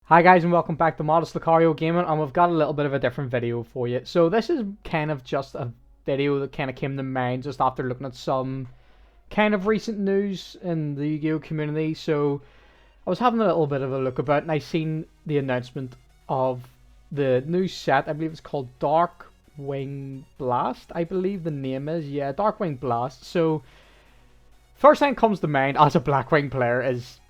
Hi guys and welcome back to Modest Lucario Gaming, and we've got a little bit of a different video for you. So this is kind of just a video that kind of came to mind just after looking at some kind of recent news in the Yu-Gi-Oh community. So I was having a little bit of a look about and I seen the announcement of the new set. I believe it's called Darkwing Blast, I believe the name is. Yeah, Darkwing Blast. So first thing that comes to mind as a Blackwing player is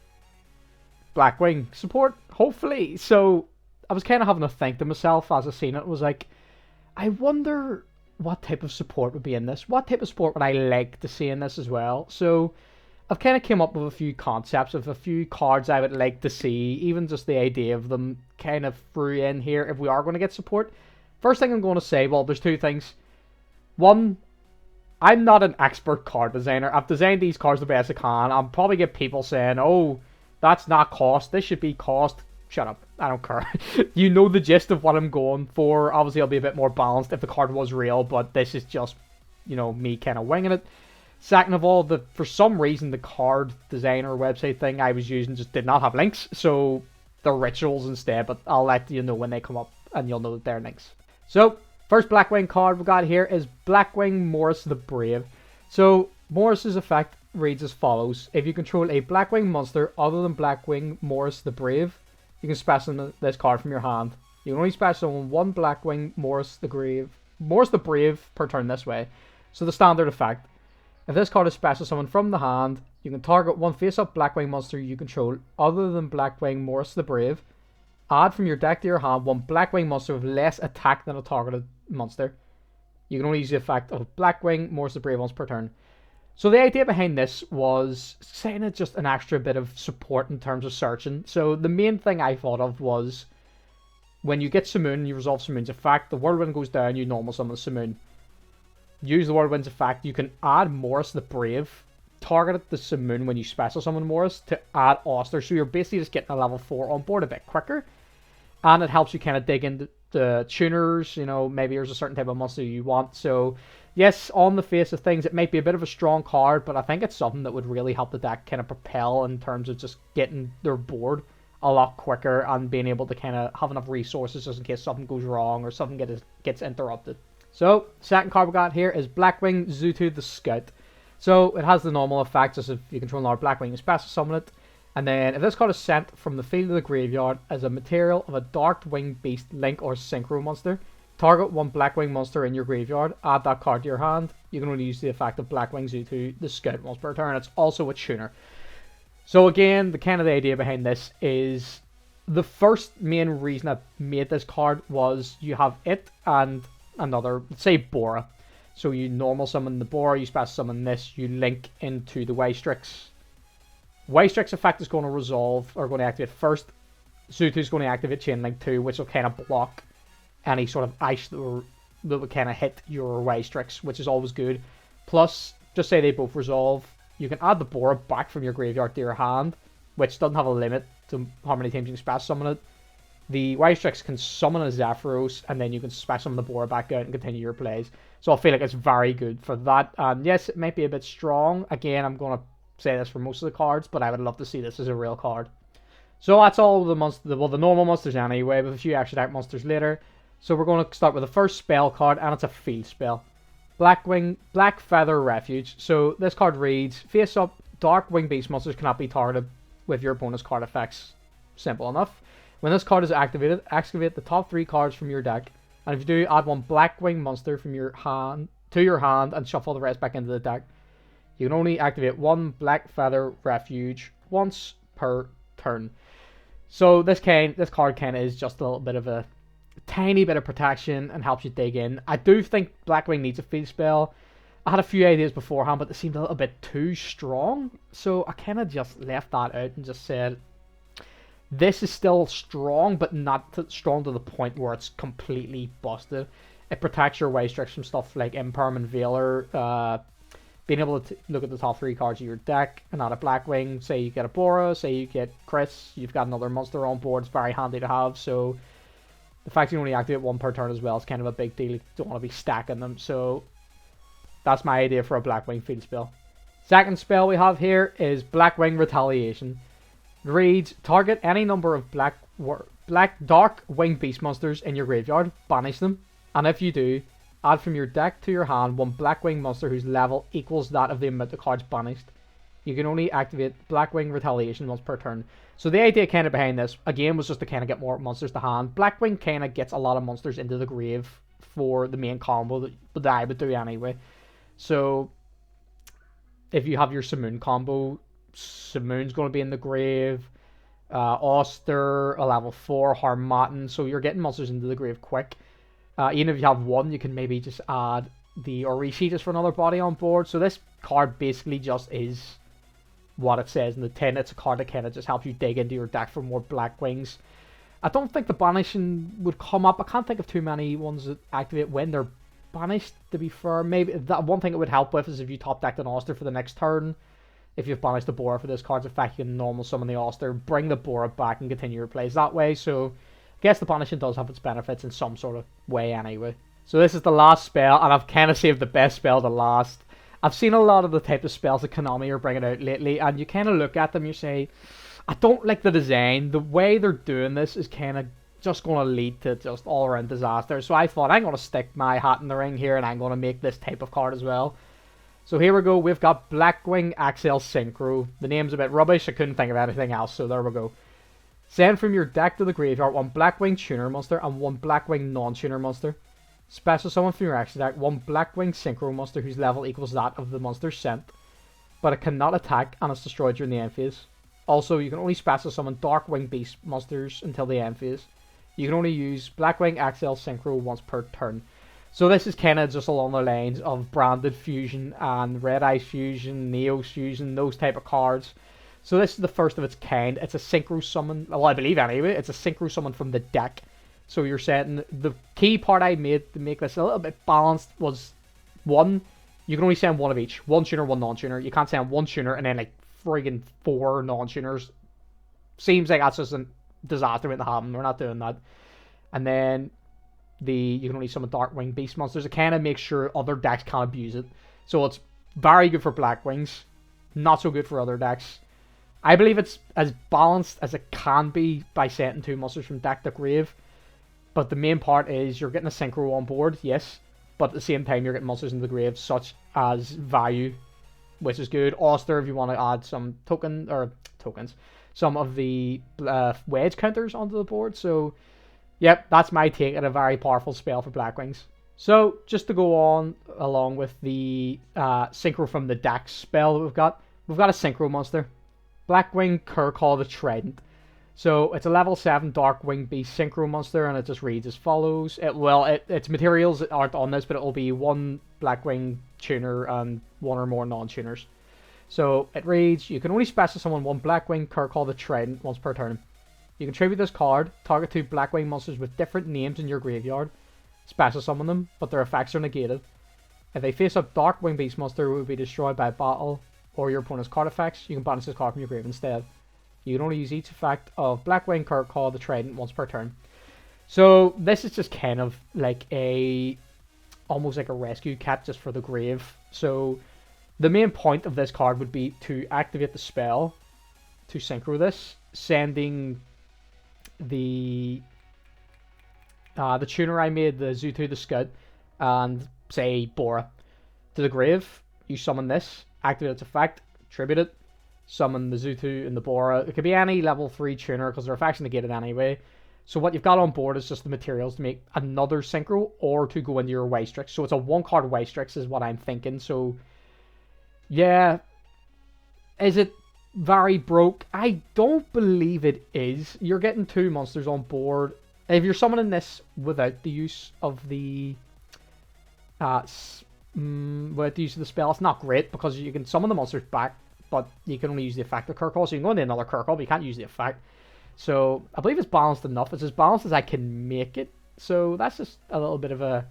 Blackwing support, hopefully. So I was kind of having to think to myself as I seen it. Was like, I wonder what type of support would be in this. What type of support would I like to see in this as well? So I've kind of came up with a few concepts of a few cards I would like to see, even just the idea of them kind of through in here if we are going to get support. First thing I'm going to say, well, there's two things. One, I'm not an expert card designer. I've designed these cards the best I can. I'll probably get people saying, oh, that's not cost. This should be cost. Shut up. I don't care. You know the gist of what I'm going for. Obviously, I'll be a bit more balanced if the card was real, but this is just, me kind of winging it. Second of all, for some reason, the card designer website thing I was using just did not have links, so they're rituals instead, but I'll let you know when they come up, and you'll know that they're links. So, first Blackwing card we got here is Blackwing Morris the Brave. So, Morris's effect reads as follows. If you control a Blackwing monster other than Blackwing Morris the Brave, you can special this card from your hand. You can only special one Blackwing Morris the Brave per turn this way. So the standard effect. If this card is special summoned from the hand, you can target one face-up Blackwing monster you control other than Blackwing Morris the Brave. Add from your deck to your hand one Blackwing monster with less attack than a targeted monster. You can only use the effect of Blackwing Morris the Brave once per turn. So the idea behind this was saying it's just an extra bit of support in terms of searching. So the main thing I thought of was when you get Simoon, you resolve Simoon's effect, the Whirlwind goes down, you normal summon Simoon. Use the Whirlwind's effect, you can add Morris the Brave, target the Simoon when you special summon Morris to add Oster. So you're basically just getting a level 4 on board a bit quicker. And it helps you kind of dig into the tuners, maybe there's a certain type of monster you want. So yes, on the face of things, it might be a bit of a strong card, but I think it's something that would really help the deck kind of propel in terms of just getting their board a lot quicker and being able to kind of have enough resources just in case something goes wrong or something gets interrupted. So, second card we got here is Blackwing Zooto the Scout. So, it has the normal effect, just if you control another Blackwing, you special summon it. And then, if this card is sent from the field to the graveyard as a material of a Darkwing Beast, Link, or Synchro monster, target one Blackwing monster in your graveyard, add that card to your hand. You can only use the effect of Blackwing Zooto the Scout once per turn. It's also a tuner. So again, the idea behind this is the first main reason I made this card was you have it and another, let's say Bora. So you normal summon the Bora, you special summon this, you link into the Wystrix. Wystrix effect is going to resolve, or going to activate first. Zooto is going to activate Chain Link 2, which will kind of block any sort of ice that would kind of hit your Wystrix, which is always good. Plus, just say they both resolve, you can add the Bora back from your graveyard to your hand, which doesn't have a limit to how many times you can special summon it. The Wystrix can summon a Zephyros, and then you can special summon the Bora back out and continue your plays. So I feel like it's very good for that. And yes, it might be a bit strong. Again, I'm going to say this for most of the cards, but I would love to see this as a real card. So that's all the normal monsters anyway, with a few extra deck monsters later. So we're going to start with the first spell card, and it's a field spell. Black Feather Refuge. So this card reads, face up, Darkwing Beast monsters cannot be targeted with your opponent's card effects. Simple enough. When this card is activated, activate the top 3 cards from your deck. And if you do, add one Blackwing monster from your hand to your hand and shuffle the rest back into the deck. You can only activate one Black Feather Refuge once per turn. So this card kind of is just a little bit of a tiny bit of protection and helps you dig in. I do think Blackwing needs a field spell. I had a few ideas beforehand, but they seemed a little bit too strong. So I kind of just left that out and just said, this is still strong, but not strong to the point where it's completely busted. It protects your Wystrix from stuff like Imperm and Veiler, being able to look at the top 3 cards of your deck and add a Blackwing. Say you get a Bora, say you get Chris, you've got another monster on board. It's very handy to have. So the fact you only activate one per turn as well is kind of a big deal. You don't want to be stacking them. So that's my idea for a Blackwing field spell. Second spell we have here is Blackwing Retaliation. It reads, target any number of Darkwing Beast monsters in your graveyard, banish them, and if you do, add from your deck to your hand one Blackwing monster whose level equals that of the amount of cards banished. You can only activate Blackwing Retaliation once per turn. So the idea kind of behind this, again, was just to kind of get more monsters to hand. Blackwing kind of gets a lot of monsters into the grave for the main combo that I would do anyway. So if you have your Simoon combo, Simoon's going to be in the grave. Oster, a level 4, Harmattan. So you're getting monsters into the grave quick. Even if you have one, you can maybe just add the Orishi just for another body on board. So this card basically just is what it says in the tin. It's a card that kind of just helps you dig into your deck for more Blackwings. I don't think the banishing would come up. I can't think of too many ones that activate when they're banished, to be fair. Maybe that one thing it would help with is if you top decked an Oster for the next turn. If you've banished the Bora for this card's effect, you can normal summon the Oster, bring the Bora back and continue your plays that way. So I guess the banishing does have its benefits in some sort of way anyway. So this is the last spell, and I've kind of saved the best spell to last. I've seen a lot of the type of spells that Konami are bringing out lately, and you kind of look at them, you say, I don't like the design. The way they're doing this is kind of just going to lead to just all-around disaster. So I thought, I'm going to stick my hat in the ring here, and I'm going to make this type of card as well. So here we go, we've got Blackwing Axel Syncro. The name's a bit rubbish, I couldn't think of anything else, so there we go. Send from your deck to the graveyard one Blackwing Tuner monster and one Blackwing non-tuner monster. Special summon from your extra deck one Blackwing Synchro monster whose level equals that of the monster sent, but it cannot attack and it's destroyed during the end phase. Also, you can only special summon Darkwing Beast monsters until the end phase. You can only use Blackwing Axel Syncro once per turn. So this is kind of just along the lines of Branded Fusion and Red Eyes Fusion, Neos Fusion, those type of cards. So this is the first of its kind. It's a Synchro summon, well I believe anyway, it's a Synchro summon from the deck. So you're setting, the key part I made to make this a little bit balanced was, one, you can only send one of each. One tuner, one non-tuner. You can't send one tuner and then like friggin' 4 non-tuners. Seems like that's just a disaster waiting to happen. We're not doing that. And then you can only summon Darkwing Beast monsters. It kind of makes sure other decks can't abuse it. So it's very good for Blackwings. Not so good for other decks. I believe it's as balanced as it can be by setting 2 monsters from deck to grave. But the main part is you're getting a Synchro on board, yes. But at the same time, you're getting monsters into the grave, such as Value, which is good. Oster, if you want to add some tokens, some of the wedge counters onto the board. So, yep, that's my take at a very powerful spell for Blackwings. So, just to go on along with the Synchro from the deck spell that we've got a Synchro monster. Blackwing Kurkal the Trident. So it's a level 7 Darkwing Beast Synchro monster, and it just reads as follows. Its materials aren't on this, but it will be 1 Blackwing tuner and 1 or more non-tuners. So it reads, you can only special summon 1 Blackwing Kurkal the Trident once per turn. You can tribute this card, target 2 Blackwing monsters with different names in your graveyard, special summon them, but their effects are negated. If they face a Darkwing Beast monster who will be destroyed by battle or your opponent's card effects, you can banish this card from your grave instead. You can only use each effect of Blackwing Kurkal the Trident once per turn. So this is just kind of like almost like a rescue cat just for the grave. So the main point of this card would be to activate the spell to synchro this, sending the tuner I made, the Zooto the Scud, and say Bora to the grave. You summon this, activate its effect, tribute it, summon the Zooto and the Bora. It could be any level 3 tuner because they're effects negated anyway. So what you've got on board is just the materials to make another Synchro or to go into your Wystrix. So it's a 1-card Wystrix is what I'm thinking. So yeah, is it very broke? I don't believe it is. You're getting 2 monsters on board. If you're summoning this without the use of the spell, it's not great because you can summon the monsters back, but you can only use the effect of Kurkal. So you can go into another Kurkal, but you can't use the effect. So I believe it's balanced enough. It's as balanced as I can make it. So that's just a little bit of a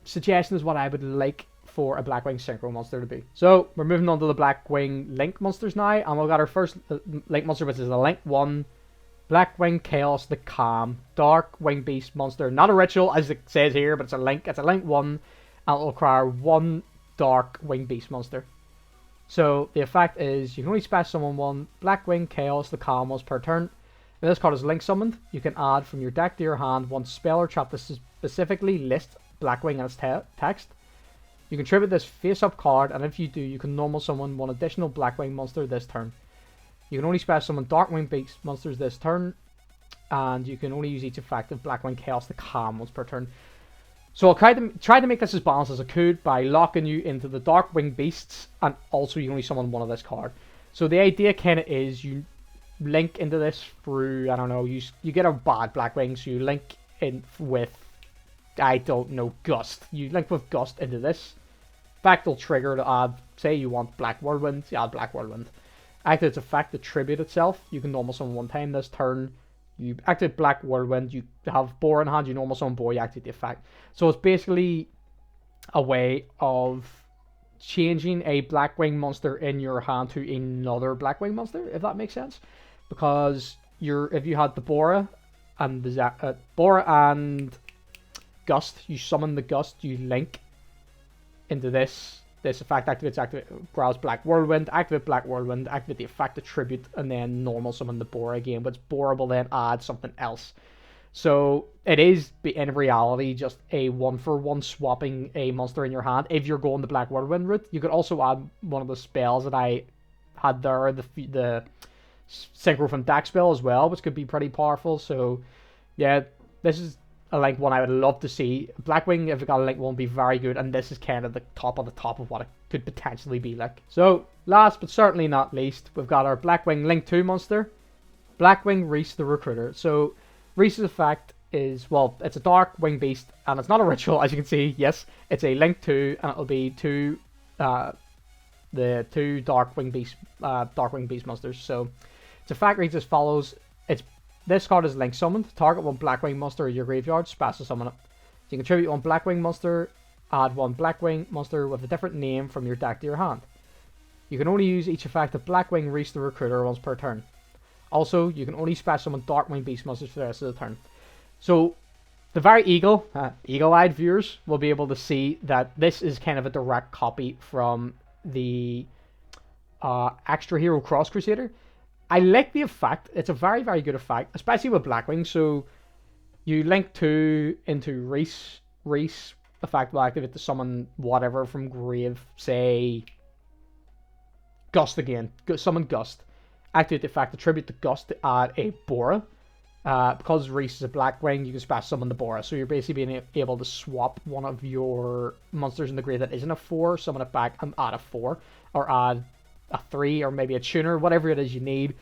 suggestion is what I would like for a Blackwing Synchro monster to be. So we're moving on to the Blackwing Link monsters now, and we've got our first Link monster, which is a Link 1 Blackwing Chaos the Calm Darkwing Beast monster. Not a ritual as it says here, but it's a Link. It's a Link 1, and it'll require 1 Darkwing Beast monster. So the effect is you can only special summon one Blackwing Chaos the Calm once per turn. If this card is link summoned, you can add from your deck to your hand one spell or trap to specifically list Blackwing in its text. You can tribute this face-up card, and if you do, you can normal summon one additional Blackwing monster this turn. You can only special summon Darkwing Beast monsters this turn, and you can only use each effect of Blackwing Chaos the Calm once per turn. So I'll try to make this as balanced as I could by locking you into the Darkwing Beasts, and also you can only summon one of this card. So the idea kind of is you link into this through, I don't know, you get a bad Blackwing, so you link in with, I don't know, Gust. You link with Gust into this. Fact will trigger to add, say you want Black Whirlwind, you add Black Whirlwind. Activate its effect to tribute itself. You can normal summon one time this turn. You activate Black Whirlwind, you have Boar in hand, you normal summon Boar, you activate the effect. So it's basically a way of changing a Blackwing monster in your hand to another Blackwing monster, if that makes sense. Because if you had the Bora and the Bora and Gust, you summon the Gust, you link into this. This effect grabs Black Whirlwind, activate Black Whirlwind, activate the effect attribute, and then normal summon the Bora again. But Bora will then add something else. So it is, in reality, just a 1-for-1 swapping a monster in your hand. If you're going the Black Whirlwind route, you could also add one of the spells that I had there, the Synchro from Deck spell as well, which could be pretty powerful. So yeah, this is a Link one I would love to see. Blackwing, if it got a Link one, would be very good, and this is kind of the top of what it could potentially be like. So, last but certainly not least, we've got our Blackwing Link 2 monster, Blackwing Reese the Recruiter. So, Reese's effect is, well, it's a Darkwing Beast, and it's not a ritual, as you can see. Yes, it's a Link 2, and it'll be the two Darkwing Beast monsters. So, its effect reads as follows. This card is link summoned. Target one Blackwing monster in your graveyard, special summon it. You can tribute one Blackwing monster, add one Blackwing monster with a different name from your deck to your hand. You can only use each effect of Blackwing Reese the Recruiter once per turn. Also, you can only special summon Darkwing Beast monsters for the rest of the turn. So, the very eagle-eyed viewers will be able to see that this is kind of a direct copy from the Extra Hero Cross Crusader. I like the effect. It's a very, very good effect, especially with Blackwing. So you link 2 into Reese. Reese effect will activate to summon whatever from grave. Say Gust again. Summon Gust. Activate the effect to tribute to Gust to add a Bora. Because Reese is a Blackwing, you can special summon the Bora. So you're basically being able to swap one of your monsters in the grave that isn't a 4, summon it back and add a 4. Or add a 3 or maybe a tuner, whatever it is you need.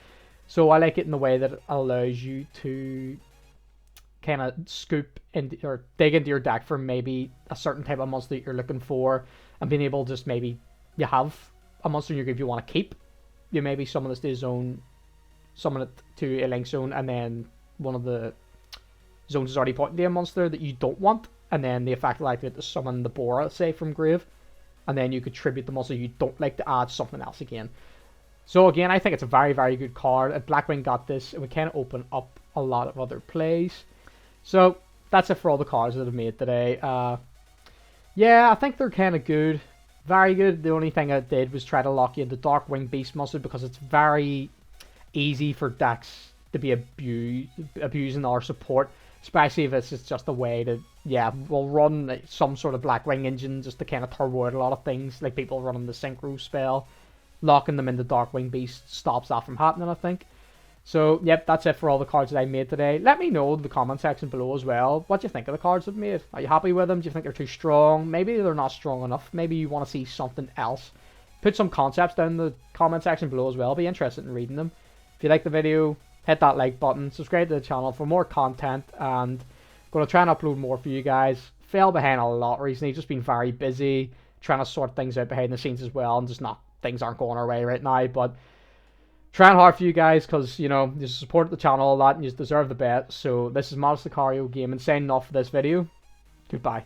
So I like it in the way that it allows you to kind of scoop into or dig into your deck for maybe a certain type of monster that you're looking for, and being able to just maybe you have a monster in your group you want to keep, you maybe summon this to a zone, summon it to a link zone, and then one of the zones is already pointing to a monster that you don't want, and then the effect will activate to summon the Bora, say, from grave. And then you could tribute the monster you don't like to add something else again. So again, I think it's a very, very good card. If Blackwing got this, it would kind of open up a lot of other plays. So that's it for all the cards that I've made today. Yeah, I think they're kind of good. Very good. The only thing I did was try to lock you into Darkwing Beast monster because it's very easy for decks to be abusing our support. Especially if it's just a way to, we'll run some sort of Blackwing engine just to kind of turbo out a lot of things. Like people running the Synchro spell. Locking them into Darkwing Beast stops that from happening, I think. So, yep, that's it for all the cards that I made today. Let me know in the comment section below as well what you think of the cards I've made. Are you happy with them? Do you think they're too strong? Maybe they're not strong enough. Maybe you want to see something else. Put some concepts down in the comment section below as well. I'll be interested in reading them. If you like the video, hit that like button, subscribe to the channel for more content, and I'm going to try and upload more for you guys. Fell behind a lot recently, just been very busy, trying to sort things out behind the scenes as well, and things aren't going our way right now, but trying hard for you guys, because, you know, you support the channel a lot, and you deserve the best. So this is Modest Lucario Gaming signing off for this video. Goodbye.